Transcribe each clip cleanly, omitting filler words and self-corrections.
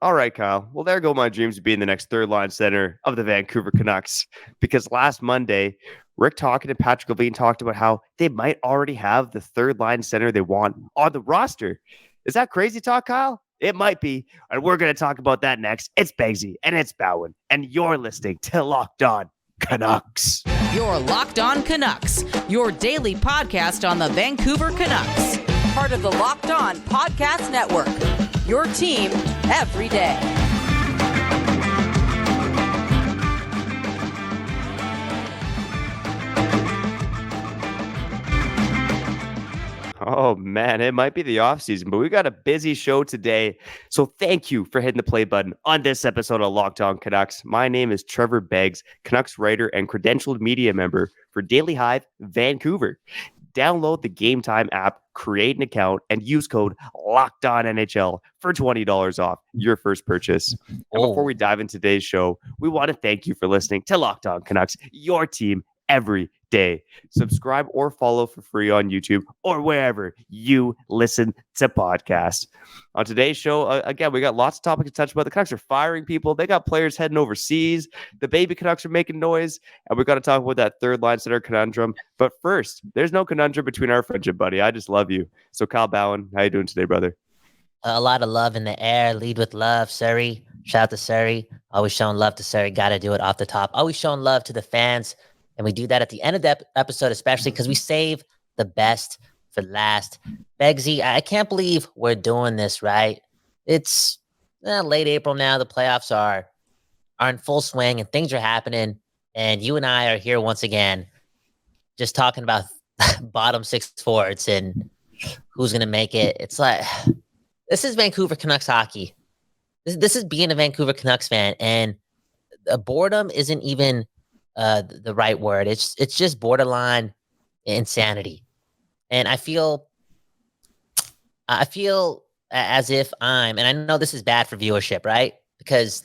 All right, Kyle. Well, there go my dreams of being the next third line center of the Vancouver Canucks. Because last Monday, Rick Tocchet and Patrick Levine talked about how they might already have the third line center they want on the roster. Is that crazy talk, Kyle? It might be. And we're going to talk about that next. It's Begsy and it's Bhawan. And you're listening to Locked On Canucks. You're Locked On Canucks, your daily podcast on the Vancouver Canucks. Part of the Locked On Podcast Network. Your team every day. Oh, man, it might be the offseason, but we got a busy show today. So thank you for hitting the play button on this episode of Locked On Canucks. My name is Trevor Beggs, Canucks writer and credentialed media member for Daily Hive Vancouver. Download the Game Time app, create an account, and use code LOCKEDONNHL for $20 off your first purchase. And before we dive into today's show, we want to thank you for listening to Locked On Canucks, your team every day. Subscribe or follow for free on YouTube or wherever you listen to podcasts. On today's show, again, we got lots of topics to touch about. The Canucks are firing people. They got players heading overseas. The baby Canucks are making noise. And we got to talk about that third line center conundrum. But first, there's no conundrum between our friendship, buddy. I just love you. So Kyle Bhawan, how you doing today, brother? A lot of love in the air. Lead with love, Surrey. Shout out to Surrey. Always showing love to Surrey. Got to do it off the top. Always showing love to the fans. And we do that at the end of the episode, especially because we save the best for last. Begsy, I can't believe we're doing this, right? It's late April now. The playoffs are in full swing and things are happening. And you and I are here once again, just talking about bottom six forwards and who's going to make it. It's like, this is Vancouver Canucks hockey. This is being a Vancouver Canucks fan. And boredom isn't even the right word. It's just borderline insanity. And I feel as if and I know this is bad for viewership, right? Because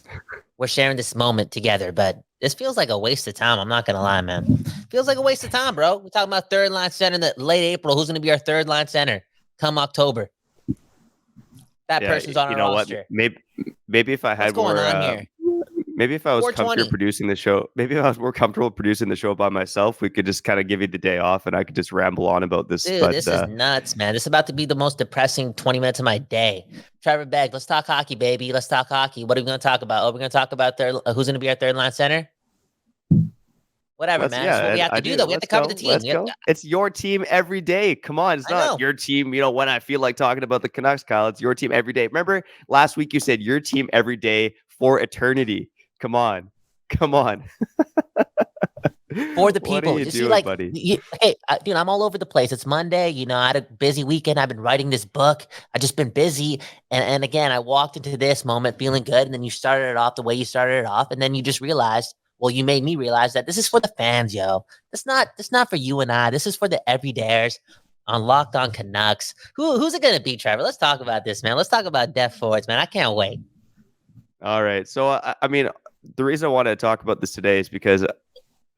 we're sharing this moment together, but this feels like a waste of time. I'm not going to lie, man. Feels like a waste of time, bro. We're talking about third line center in the late April. Who's going to be our third line center come October? That person's on our roster. What? Maybe if I had What's going on here? Maybe if I was comfortable producing the show, maybe if I was more comfortable producing the show by myself, we could just kind of give you the day off and I could just ramble on about this. Dude, this is nuts, man. This is about to be the most depressing 20 minutes of my day. Trevor Begg, let's talk hockey, baby. Let's talk hockey. What are we going to talk about? We're going to talk about who's going to be our third line center? Whatever, man. That's what we have to do, though. We have to cover the team. It's your team every day. Come on. It's not your team, when I feel like talking about the Canucks, Kyle. It's your team every day. Remember last week you said your team every day for eternity. Come on. For the people. What are you doing, see, buddy? Hey, dude, I'm all over the place. It's Monday. I had a busy weekend. I've been writing this book. I've just been busy. And again, I walked into this moment feeling good. And then you started it off the way you started it off. And then you just realized, you made me realize that this is for the fans, yo. It's not for you and I. This is for the everydayers on Locked On Canucks. Who's it going to be, Trevor? Let's talk about this, man. Let's talk about depth forwards, man. I can't wait. All right. So, the reason I wanted to talk about this today is because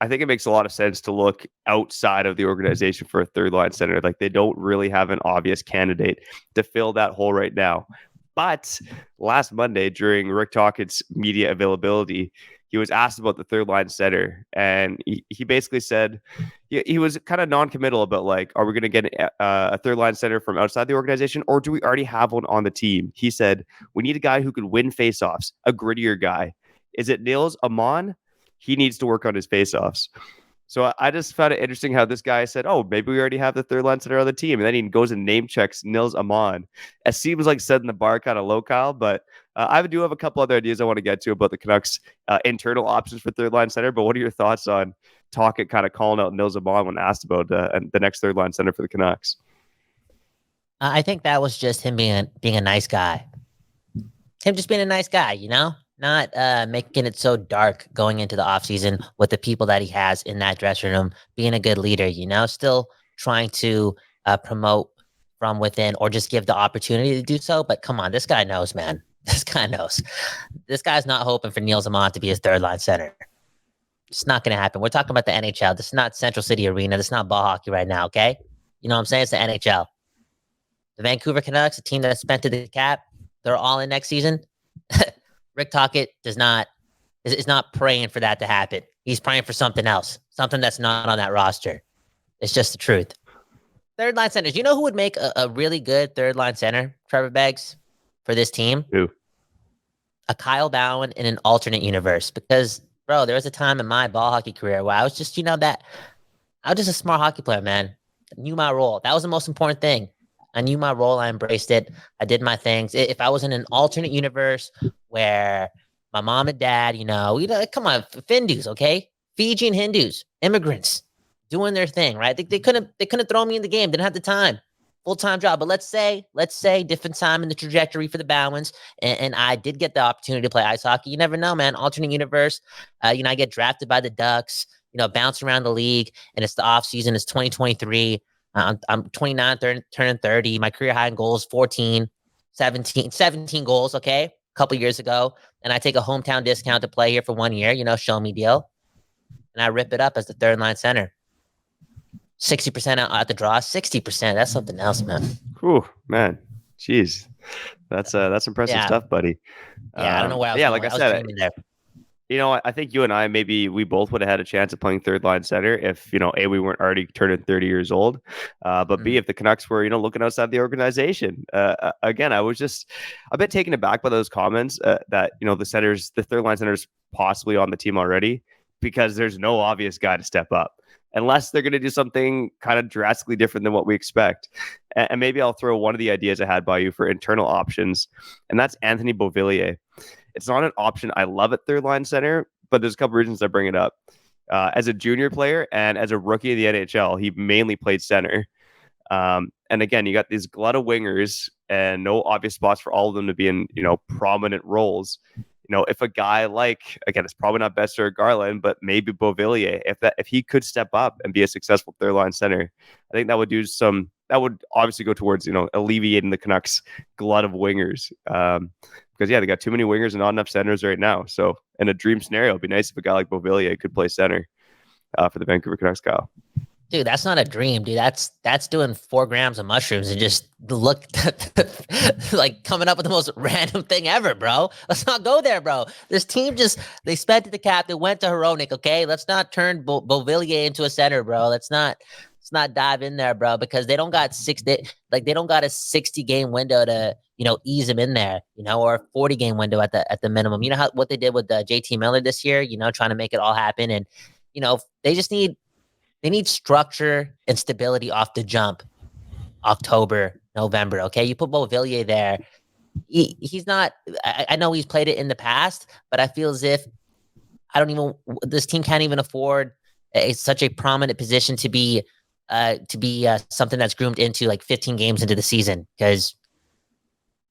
I think it makes a lot of sense to look outside of the organization for a third line center. Like, they don't really have an obvious candidate to fill that hole right now. But last Monday, during Rick Tocchet's media availability, he was asked about the third line center, and he basically said he was kind of non-committal about, like, are we going to get a third line center from outside the organization, or do we already have one on the team? He said, we need a guy who could win faceoffs, a grittier guy. Is it Nils Amon? He needs to work on his faceoffs. So I just found it interesting how this guy said, maybe we already have the third line center on the team. And then he goes and name checks Nils Amon. It seems like setting the bar kind of low, Kyle, but I do have a couple other ideas I want to get to about the Canucks' internal options for third line center. But what are your thoughts on Tocchet kind of calling out Nils Amon when asked about the next third line center for the Canucks? I think that was just him being a nice guy. Him just being a nice guy, not making it so dark going into the offseason with the people that he has in that dressing room, being a good leader, still trying to promote from within or just give the opportunity to do so. But come on, this guy knows, man. This guy knows. This guy's not hoping for Nils Amon to be his third line center. It's not going to happen. We're talking about the NHL. This is not Central City Arena. This is not ball hockey right now, okay? You know what I'm saying? It's the NHL. The Vancouver Canucks, a team that's spent to the cap, they're all in next season. Rick Tocchet is not praying for that to happen. He's praying for something else, something that's not on that roster. It's just the truth. Third line centers. You know who would make a really good third line center, Trevor Beggs, for this team? Who? A Kyle Bhawan in an alternate universe. Because, bro, there was a time in my ball hockey career where I was just, I was just a smart hockey player, man. I knew my role. That was the most important thing. I knew my role. I embraced it. I did my things. If I was in an alternate universe where my mom and dad, come on, Findus, okay? Fijian Hindus, immigrants, doing their thing, right? They couldn't throw me in the game. Didn't have the time. Full-time job. But let's say different time in the trajectory for the Bowens. And I did get the opportunity to play ice hockey. You never know, man. Alternate universe. I get drafted by the Ducks, bounce around the league, and it's the off season. It's 2023. I'm 29, turning 30. My career high in goals, 17 goals, okay? A couple years ago. And I take a hometown discount to play here for 1 year, show me deal. And I rip it up as the third line center. 60% out at the draw, 60%. That's something else, man. Whew, man. Jeez. That's impressive stuff, buddy. Yeah, I don't know where I was going. Like I said, I think you and I, maybe we both would have had a chance of playing third line center if, A, we weren't already turning 30 years old, but B, if the Canucks were, looking outside the organization. Again, I was just a bit taken aback by those comments that, the third line centers possibly on the team already, because there's no obvious guy to step up unless they're going to do something kind of drastically different than what we expect. And maybe I'll throw one of the ideas I had by you for internal options, and that's Anthony Beauvillier. It's not an option I love at third line center, but there's a couple reasons I bring it up. As a junior player and as a rookie in the NHL, he mainly played center. And again, you got these glut of wingers and no obvious spots for all of them to be in, prominent roles. If a guy like, again, it's probably not Besser or Garland, but maybe Beauvillier, if he could step up and be a successful third line center, I think that would obviously go towards, alleviating the Canucks glut of wingers. Because they got too many wingers and not enough centers right now. So in a dream scenario, it'd be nice if a guy like Beauvillier could play center for the Vancouver Canucks, Kyle. Dude, that's not a dream, dude. That's doing 4 grams of mushrooms and just look like coming up with the most random thing ever, bro. Let's not go there, bro. This team they spent to the cap. They went to Hronek, okay? Let's not turn Beauvillier into a center, bro. Let's not dive in there, bro, because they don't got they don't got a 60-game window to, ease him in there, or a 40-game window at the minimum. You know what they did with JT Miller this year, trying to make it all happen. And, they need structure and stability off the jump. October, November. Okay. You put Beauvillier there. He's not, I know he's played it in the past, but I feel as if this team can't even afford such a prominent position to be something that's groomed into like 15 games into the season, because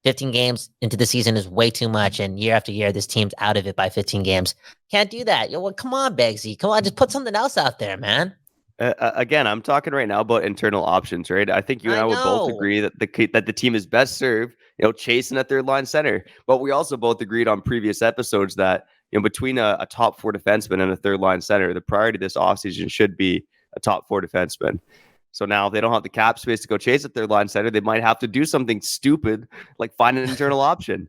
15 games into the season is way too much. And year after year, this team's out of it by 15 games. Can't do that. Come on, Beggsy. Come on. Just put something else out there, man. Again, I'm talking right now about internal options, right? I think you and I would both agree that the team is best served, chasing at third line center. But we also both agreed on previous episodes that, between a top 4 defenseman and a third line center, the priority this offseason should be a top 4 defenseman. So now if they don't have the cap space to go chase a third line center, they might have to do something stupid like find an internal option.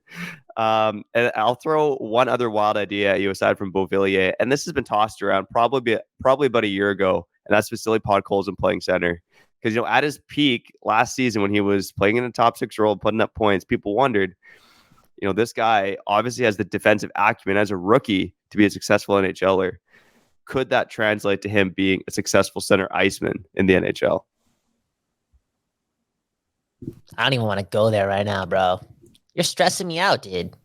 And I'll throw one other wild idea at you aside from Beauvillier, and this has been tossed around probably about a year ago, and that's Vasily Podkolzin playing center. Because, at his peak last season when he was playing in the top 6 role, putting up points, people wondered, this guy obviously has the defensive acumen as a rookie to be a successful NHLer. Could that translate to him being a successful center iceman in the NHL? I don't even want to go there right now, bro. You're stressing me out, dude.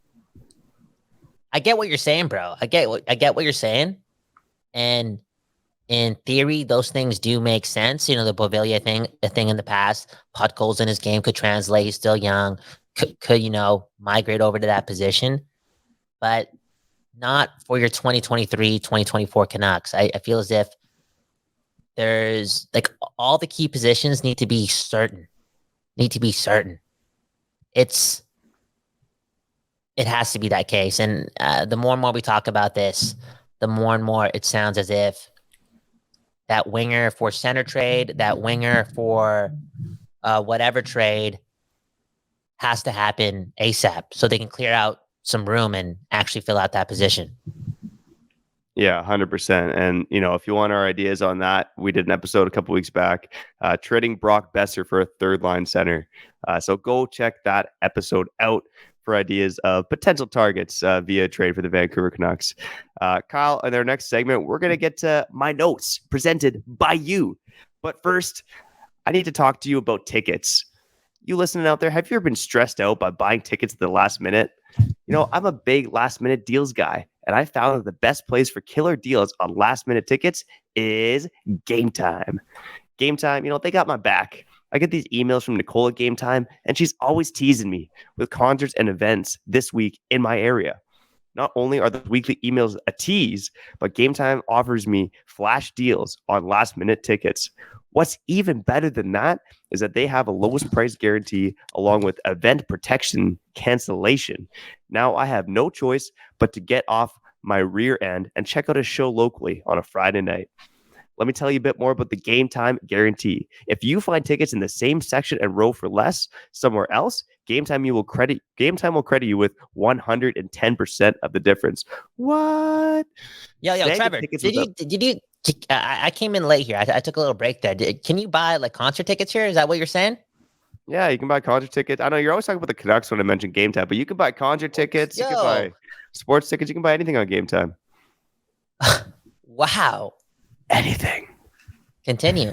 I get what you're saying, bro. I get what you're saying. And in theory, those things do make sense. The Beauvillier thing, a thing in the past. Podkolzin in his game could translate. He's still young. Could migrate over to that position. But not for your 2023, 2024 Canucks. I feel as if there's all the key positions need to be certain. It has to be that case. And the more and more we talk about this, the more and more it sounds as if that winger for center trade, that winger for whatever trade has to happen ASAP so they can clear out some room and actually fill out that position. Yeah, 100%. And, if you want our ideas on that, we did an episode a couple weeks back, trading Brock Besser for a third line center. So go check that episode out for ideas of potential targets via trade for the Vancouver Canucks. Kyle, in our next segment, we're going to get to my notes presented by you. But first, I need to talk to you about tickets. You listening out there, have you ever been stressed out by buying tickets at the last minute? I'm a big last minute deals guy, and I found that the best place for killer deals on last minute tickets is Game Time. Game Time, they got my back. I get these emails from Nicole at Game Time, and she's always teasing me with concerts and events this week in my area. Not only are the weekly emails a tease, but Game Time offers me flash deals on last minute tickets. What's even better than that is that they have a lowest price guarantee along with event protection cancellation. Now I have no choice but to get off my rear end and check out a show locally on a Friday night. Let me tell you a bit more about the Game Time guarantee. If you find tickets in the same section and row for less somewhere else, Game Time will credit you with 110% of the difference. What? Yo, Trevor, did you? I came in late here. I took a little break there. Can you buy like concert tickets here? Is that what you're saying? Yeah, you can buy concert tickets. I know you're always talking about the Canucks when I mention Game Time, but you can buy concert tickets. You can buy sports tickets. You can buy anything on Game Time. Wow. Anything. Continue.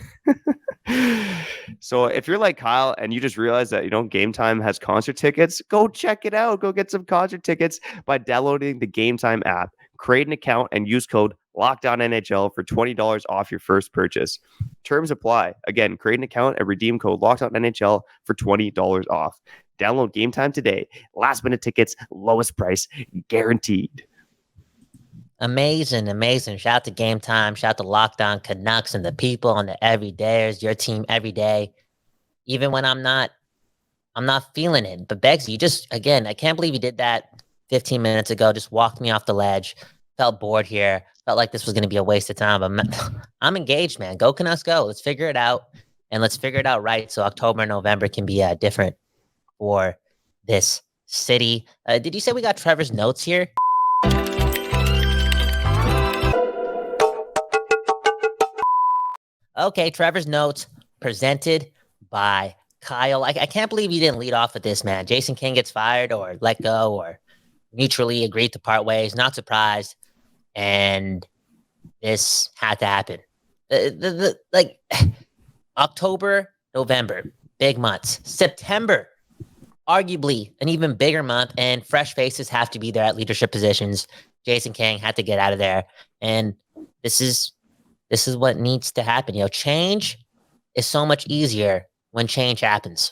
So if you're like Kyle and you just realize that, Game Time has concert tickets, go check it out. Go get some concert tickets by downloading the Game Time app. Create an account and use code LOCKDOWNNHL for $20 off your first purchase. Terms apply. Again, create an account and redeem code LOCKDOWNNHL for $20 off. Download Game Time today. Last minute tickets, lowest price, guaranteed. Amazing. Shout out to Game Time. Shout out to Locked On Canucks and the people and the everydayers, your team every day. Even when I'm not feeling it. But Beggs, I can't believe you did that 15 minutes ago. Just walked me off the ledge. Felt bored here. Felt like this was going to be a waste of time. But I'm engaged, man. Go Canucks, go. Let's figure it out. And let's figure it out right so October and November can be different for this city. Did you say we got Trevor's notes here? Okay, Trevor's notes presented by Kyle. I can't believe you didn't lead off with this, man. Jason King gets fired or let go or mutually agreed to part ways. Not surprised. And this had to happen. October, November, big months. September, arguably an even bigger month, and fresh faces have to be there at leadership positions. Jason King had to get out of there. And this is what needs to happen. Change is so much easier when change happens.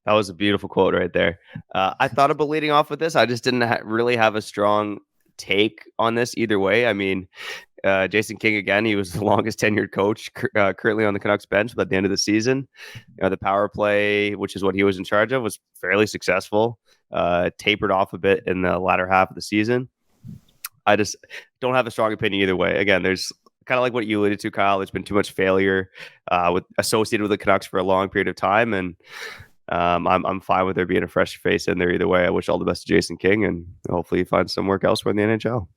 That was a beautiful quote right there. I thought about leading off with this. I just didn't really have a strong take on this either way. I mean, Jason King, again, he was the longest tenured coach currently on the Canucks bench, but at the end of the season, the power play, which is what he was in charge of, was fairly successful, tapered off a bit in the latter half of the season. I just don't have a strong opinion either way. Again, there's kind of like what you alluded to, Kyle. There's been too much failure associated with the Canucks for a long period of time, and I'm fine with there being a fresh face in there either way. I wish all the best to Jason King, and hopefully he finds some work elsewhere in the NHL.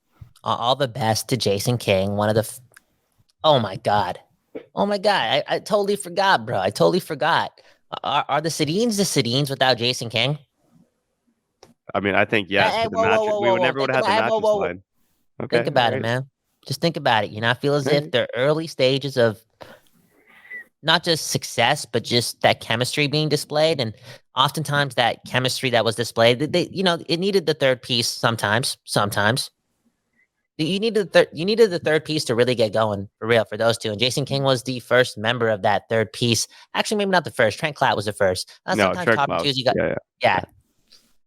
All the best to Jason King. One of the oh my god, I totally forgot, bro. I totally forgot. Are the Sedins without Jason King? I mean, I think yes. We never would have had the mattress line. Okay, think about it, man. Just think about it. I feel as if the early stages of not just success, but just that chemistry being displayed. And oftentimes that chemistry that was displayed, it needed the third piece sometimes. You needed the third piece to really get going for real for those two. And Jason King was the first member of that third piece. Actually, maybe not the first. Trent Klatt was the first. Trent Klatt. Yeah.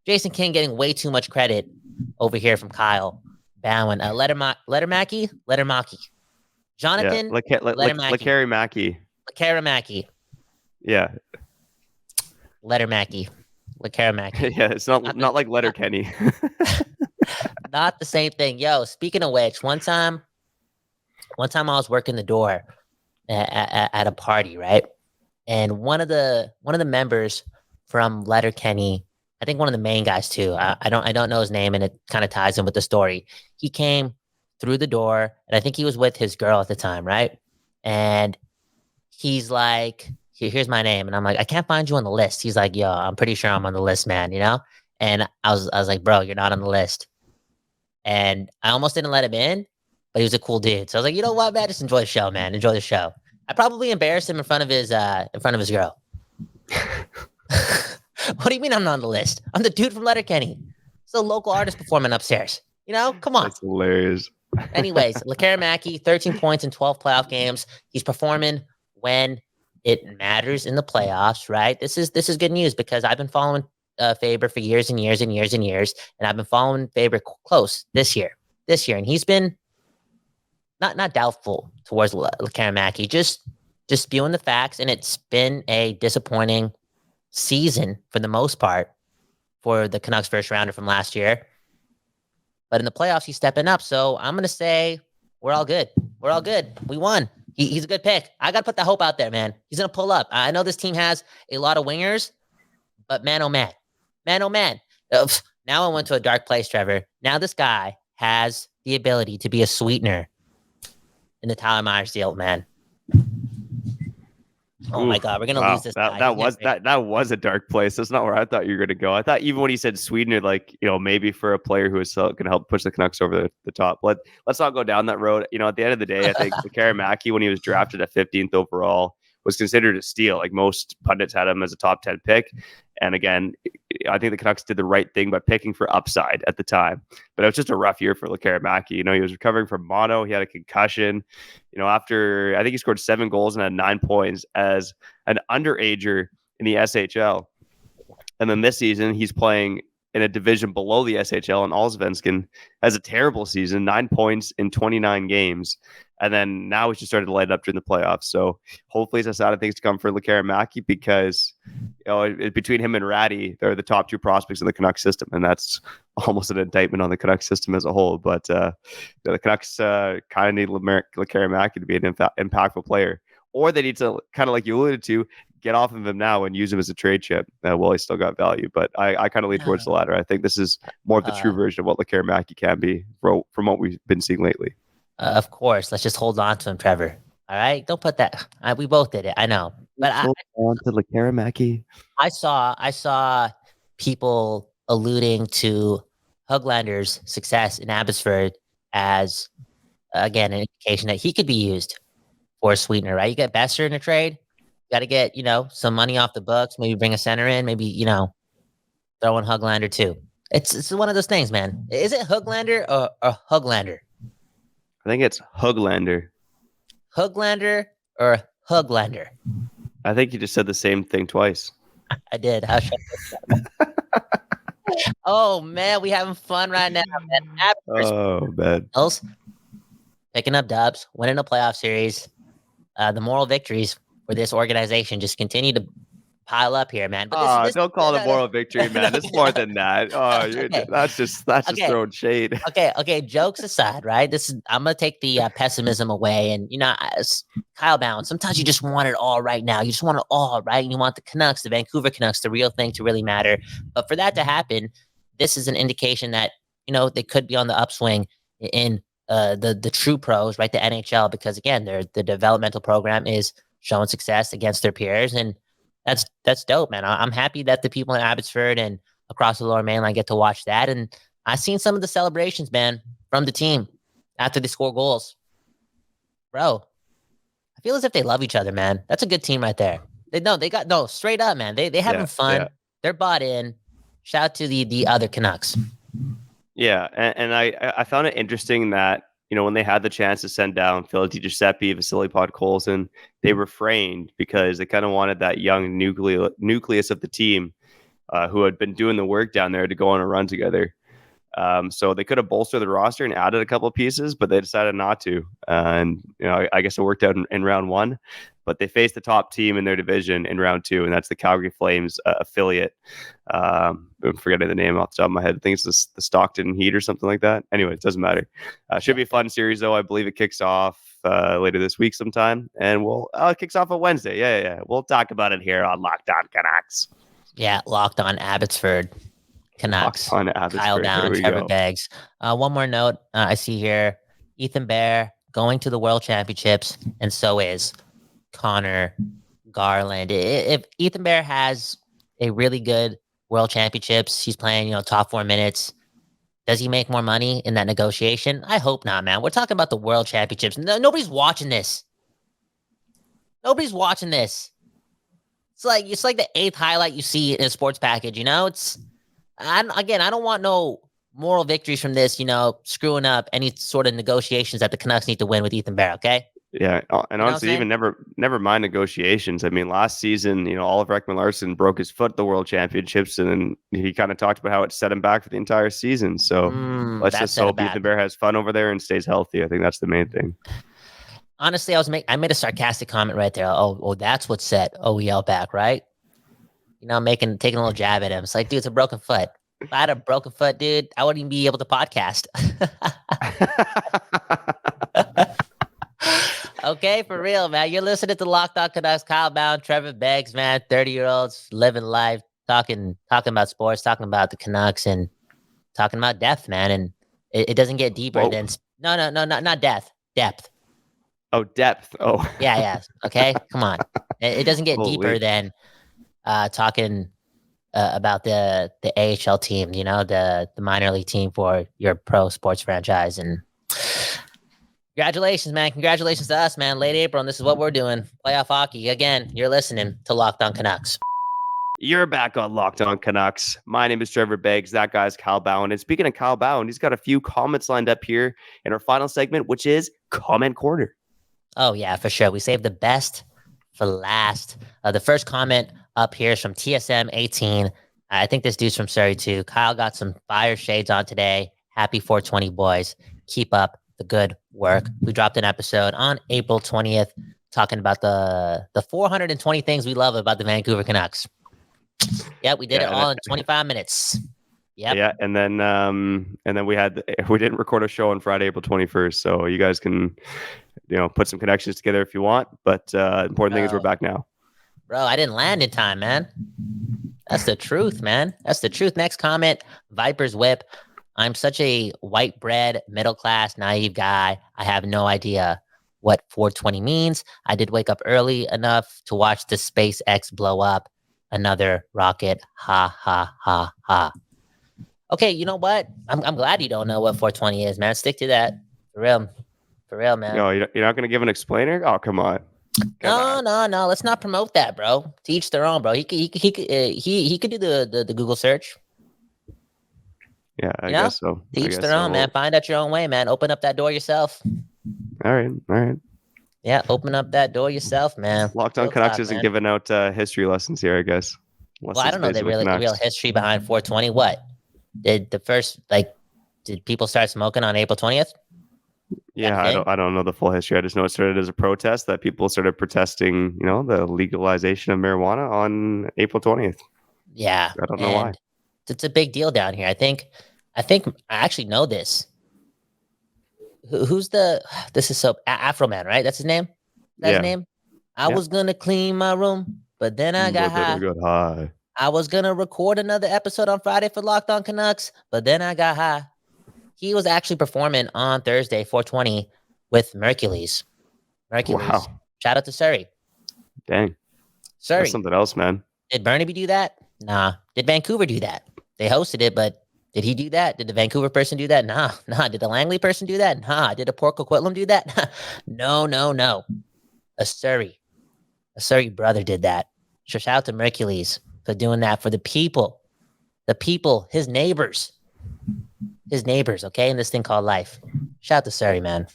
Jason King getting way too much credit over here from Kyle Bhawan. Lekkerimaki. Jonathan Lekkerimaki. Lekkerimaki. Yeah. Lekkerimaki. Yeah, it's not like Letterkenny. Not the same thing. Yo, speaking of which, one time I was working the door at a party, right? And one of the members from Letterkenny I think one of the main guys too. I don't know his name, and it kind of ties in with the story. He came through the door, and I think he was with his girl at the time, right? And he's like, Here's my name," and I'm like, "I can't find you on the list." He's like, "Yo, I'm pretty sure I'm on the list, man." And I was like, "Bro, you're not on the list." And I almost didn't let him in, but he was a cool dude. So I was like, "You know what, man? Just enjoy the show, man. Enjoy the show." I probably embarrassed him in front of his girl. What do you mean I'm not on the list? I'm the dude from Letterkenny. It's a local artist performing upstairs. Come on. That's hilarious. Anyways, Lekkerimaki, 13 points in 12 playoff games. He's performing when it matters in the playoffs, right? This is good news because I've been following Faber for years and years and years and years, and I've been following Faber close this year, and he's been not doubtful towards Lekkerimaki, just spewing the facts, and it's been a disappointing season for the most part for the Canucks first rounder from last year. But in the playoffs, he's stepping up. So I'm going to say we're all good. We're all good. We won. He's a good pick. I got to put the hope out there, man. He's going to pull up. I know this team has a lot of wingers, but man, oh man. Man, oh man. Now I went to a dark place, Trevor. Now this guy has the ability to be a sweetener in the Tyler Myers deal, man. Oh my God, we're gonna lose this guy. That was a dark place. That's not where I thought you were gonna go. I thought even when he said sweetener, like maybe for a player who is going to help push the Canucks over the top. Let's not go down that road. At the end of the day, I think Lekkerimaki, when he was drafted at 15th overall, was considered a steal. Like most pundits had him as a top 10 pick. And again, I think the Canucks did the right thing by picking for upside at the time. But it was just a rough year for Lekkerimaki. He was recovering from mono. He had a concussion. After I think he scored 7 goals and had 9 points as an underager in the SHL. And then this season, he's playing in a division below the SHL, and Allsvenskan has a terrible season, 9 points in 29 games. And then now he's just started to light up during the playoffs. So hopefully it's a side of things to come for Lekkerimaki because between him and Ratty, they're the top 2 prospects in the Canucks system. And that's almost an indictment on the Canucks system as a whole. But the Canucks kind of need Lekkerimaki to be an impactful player. Or they need to, kind of like you alluded to, get off of him now and use him as a trade chip while he's still got value. But I kind of lean towards the latter. I think this is more of the true version of what Lekkerimaki can be from what we've been seeing lately. Of course. Let's just hold on to him, Trevor. All right? Don't put that. We both did it. I know. But hold on to Lekkerimaki. I saw people alluding to Höglander's success in Abbotsford as, again, an indication that he could be used for a sweetener, right? You get Besser in a trade. You got to get, some money off the books, maybe bring a center in, maybe, throw in Höglander too. It's one of those things, man. Is it Höglander or Höglander? I think it's Höglander. Höglander or Höglander? I think you just said the same thing twice. I did. How should I Oh, man, we having fun right now, man. Oh, man. Picking up dubs, winning a playoff series. The moral victories for this organization just continue to pile up here, man. But don't call it a moral victory, man. It's more than that. Oh, okay. That's just throwing shade. Okay. Jokes aside, right? I'm gonna take the pessimism away, and Kyle Bhawan. Sometimes you just want it all right now. You just want it all right, and you want the Canucks, the Vancouver Canucks, the real thing to really matter. But for that to happen, this is an indication that they could be on the upswing in the true pros, right? The NHL, because again, the developmental program is showing success against their peers, and that's dope, man. I'm happy that the people in Abbotsford and across the Lower Mainland get to watch that. And I've seen some of the celebrations, man, from the team after they score goals. Bro, I feel as if they love each other, man. That's a good team right there. Straight up, man. They having fun. Yeah. They're bought in. Shout out to the other Canucks. Yeah, and I found it interesting that when they had the chance to send down Phil DiGiuseppe, Vasily Podkolzin, they refrained because they kind of wanted that young nucleus of the team who had been doing the work down there to go on a run together. So they could have bolstered the roster and added a couple of pieces, but they decided not to. And I guess it worked out in round 1. But they faced the top team in their division in round 2, and that's the Calgary Flames affiliate. I'm forgetting the name off the top of my head. I think it's the Stockton Heat or something like that. Anyway, it doesn't matter. Should be a fun series, though. I believe it kicks off later this week sometime, and it kicks off on Wednesday. Yeah. We'll talk about it here on Locked On Canucks. Yeah, Locked On Abbotsford. Canucks. On Kyle Abbotsford. Here Bound, we Trevor go. Beggs. One more note I see here. Ethan Bear going to the World Championships, and so is Connor Garland. If Ethan Bear has a really good World Championships, he's playing, top 4 minutes. Does he make more money in that negotiation? I hope not, man. We're talking about the World Championships. Nobody's watching this. Nobody's watching this. It's like the 8th highlight you see in a sports package. I don't want no moral victories from this. Screwing up any sort of negotiations that the Canucks need to win with Ethan Bear. Okay. Yeah, and honestly, even never mind negotiations. I mean, last season, Oliver Ekman-Larsson broke his foot at the World Championships, and then he kind of talked about how it set him back for the entire season. So let's just hope Ethan Bear has fun over there and stays healthy. I think that's the main thing. Honestly, I made a sarcastic comment right there. Oh, that's what set OEL back, right? Taking a little jab at him. It's like, dude, it's a broken foot. If I had a broken foot, dude, I wouldn't even be able to podcast. Okay, for real, man. You're listening to Locked On Canucks. Kyle Bound, Trevor Beggs, man. 30-year-olds living life, talking about sports, talking about the Canucks, and talking about depth, man. And it doesn't get deeper than no, not death, depth. Oh, depth. Oh, yeah. Okay, come on. It doesn't get deeper than talking about the AHL team. The minor league team for your pro sports franchise. And congratulations, man. Congratulations to us, man. Late April, and this is what we're doing. Playoff hockey. Again, you're listening to Locked On Canucks. You're back on Locked On Canucks. My name is Trevor Beggs. That guy's Kyle Bowen. And speaking of Kyle Bowen, he's got a few comments lined up here in our final segment, which is Comment Corner. Oh, yeah, for sure. We saved the best for last. The first comment up here is from TSM18. I think this dude's from Surrey, too. Kyle got some fire shades on today. Happy 420, boys. Keep up the good work. We dropped an episode on April 20th talking about the 420 things we love about the Vancouver Canucks. Yeah, we did it all in 25 minutes. Yep. Yeah, and then we didn't record a show on Friday, April 21st, so you guys can put some connections together if you want, but the important thing is we're back now. Bro, I didn't land in time, man. That's the truth, man. That's the truth. Next comment, Viper's Whip. I'm such a white bread, middle class, naive guy. I have no idea what 420 means. I did wake up early enough to watch the SpaceX blow up. Another rocket. Ha, ha, ha, ha. Okay, you know what? I'm glad you don't know what 420 is, man. Stick to that. For real, man. No, you're not going to give an explainer? Oh, come on. No. Let's not promote that, bro. To each their own, bro. He could do the Google search. Yeah, I guess so. To each their own, man. Find out your own way, man. Open up that door yourself. All right. Yeah, open up that door yourself, man. Locked On Canucks isn't giving out history lessons here, I guess. Well, I don't know the real history behind 420. What? Did people start smoking on April 20th? Yeah, I don't know the full history. I just know it started as a protest that people started protesting, the legalization of marijuana on April 20th. Yeah. I don't know why. It's a big deal down here. I think I actually know this. Who's this is so Afro Man, right? That's his name? His name? I was going to clean my room, but then I got high. I was going to record another episode on Friday for Locked On Canucks, but then I got high. He was actually performing on Thursday, 420, with Mercules. Wow. Shout out to Surrey. Dang. Surrey. That's something else, man. Did Burnaby do that? Nah. Did Vancouver do that? They hosted it, but did he do that? Did the Vancouver person do that? Nah. Did the Langley person do that? Nah. Did the Port Coquitlam do that? No. A Surrey brother did that. So shout out to Mercules for doing that for the people. The people, his neighbors, okay, in this thing called life. Shout out to Surrey, man.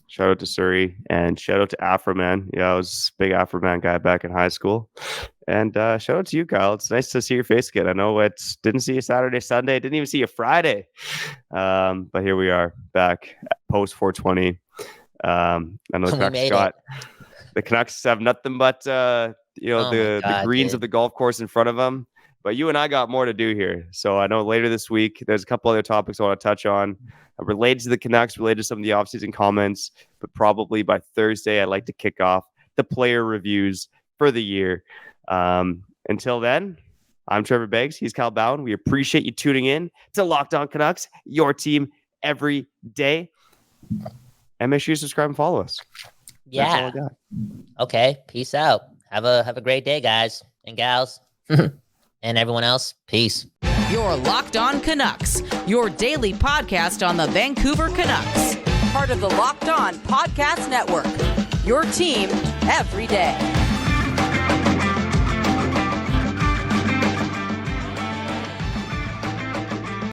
Shout out to Surrey and shout out to Afro Man. Yeah, I was a big Afro Man guy back in high school. And shout out to you, Kyle. It's nice to see your face again. I know didn't see you Saturday, Sunday. Didn't even see you Friday. But here we are back post 420. I know the Canucks have nothing but the greens of the golf course in front of them. But you and I got more to do here. So I know later this week, there's a couple other topics I want to touch on related to the Canucks, related to some of the offseason comments. But probably by Thursday, I'd like to kick off the player reviews for the year. Until then, I'm Trevor Beggs. He's Kyle Bhawan. We appreciate you tuning in to Locked On Canucks, your team every day. And make sure you subscribe and follow us. Yeah. That's all I got. Okay. Peace out. Have a great day, guys and gals. And everyone else. Peace. You're Locked On Canucks, your daily podcast on the Vancouver Canucks. Part of the Locked On Podcast Network. Your team every day.